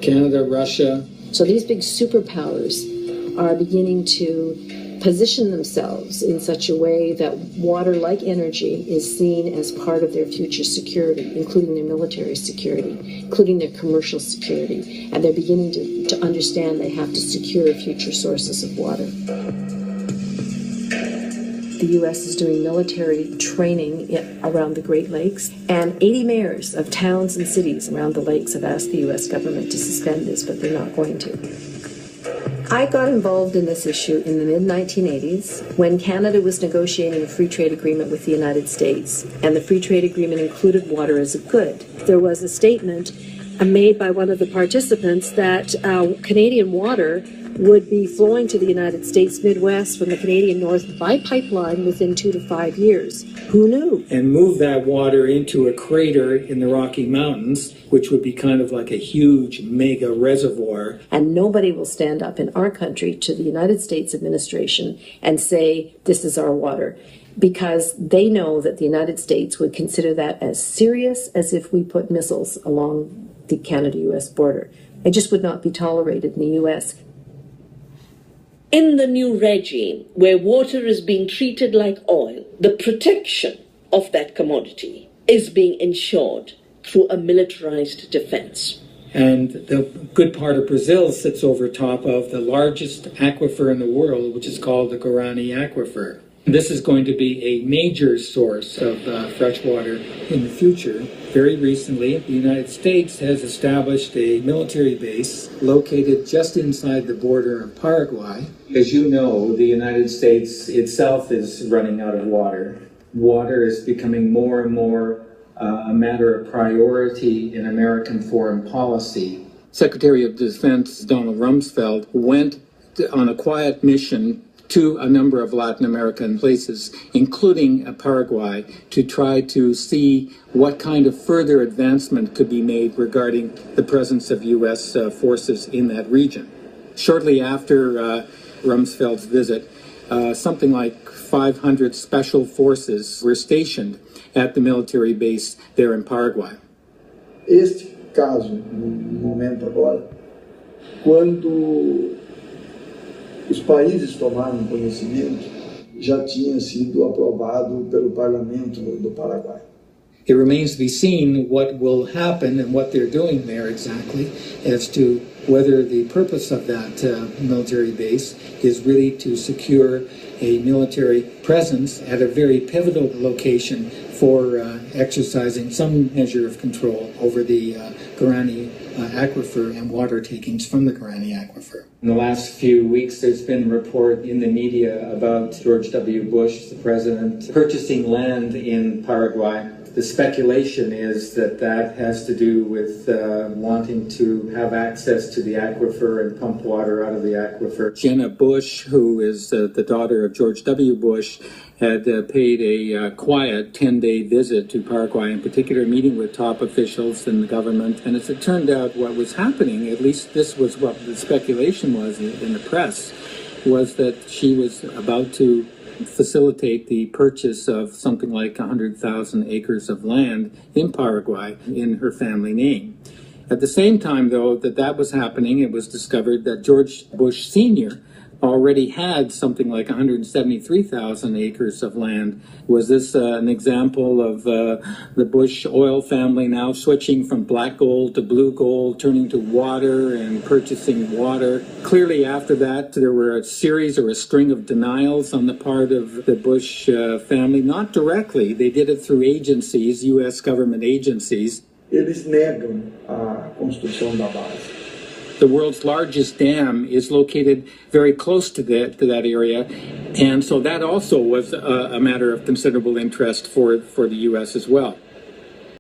Canada, Russia. So these big superpowers are beginning to position themselves in such a way that water, like energy, is seen as part of their future security, including their military security, including their commercial security. And they're beginning to understand they have to secure future sources of water. The U.S. is doing military training around the Great Lakes, and 80 mayors of towns and cities around the lakes have asked the U.S. government to suspend this, but they're not going to. I got involved in this issue in the mid-1980s when Canada was negotiating a free trade agreement with the United States, and the free trade agreement included water as a good. There was a statement made by one of the participants that Canadian water would be flowing to the United States Midwest from the Canadian North by pipeline within 2 to 5 years. Who knew? And move that water into a crater in the Rocky Mountains, which would be kind of like a huge mega reservoir. And nobody will stand up in our country to the United States administration and say, this is our water, because they know that the United States would consider that as serious as if we put missiles along the Canada-U.S. border. It just would not be tolerated in the U.S. In the new regime, where water is being treated like oil, the protection of that commodity is being ensured through a militarized defense. And the good part of Brazil sits over top of the largest aquifer in the world, which is called the Guarani Aquifer. This is going to be a major source of fresh water in the future. Very recently, the United States has established a military base located just inside the border of Paraguay. As you know, the United States itself is running out of water. Water is becoming more and more a matter of priority in American foreign policy. Secretary of Defense Donald Rumsfeld went on a quiet mission to a number of Latin American places, including Paraguay, to try to see what kind of further advancement could be made regarding the presence of U.S. forces in that region. Shortly after Rumsfeld's visit, something like 500 special forces were stationed at the military base there in Paraguay. Este caso, no momento agora, quando os países tomaram conhecimento, já tinha sido aprovado pelo parlamento do Paraguai. It remains to be seen what will happen and what they're doing there exactly as to whether the purpose of that military base is really to secure a military presence at a very pivotal location for exercising some measure of control over the Guarani Aquifer and water takings from the Guarani Aquifer. In the last few weeks, there's been a report in the media about George W. Bush, the president, purchasing land in Paraguay. The speculation is that that has to do with wanting to have access to the aquifer and pump water out of the aquifer. Jenna Bush, who is the daughter of George W. Bush, had paid a quiet 10-day visit to Paraguay, in particular meeting with top officials in the government. And as it turned out, what was happening, at least this was what the speculation was in the press, was that she was about to facilitate the purchase of something like 100,000 acres of land in Paraguay in her family name. At the same time, though, that was happening, it was discovered that George Bush Sr. already had something like 173,000 acres of land. Was this an example of the Bush oil family now switching from black gold to blue gold, turning to water and purchasing water? Clearly after that, there were a series or a string of denials on the part of the Bush family, not directly. They did it through agencies, U.S. government agencies. Eles negam a construção da base. The world's largest dam is located very close to that area, and so that also was a matter of considerable interest for the U.S. as well.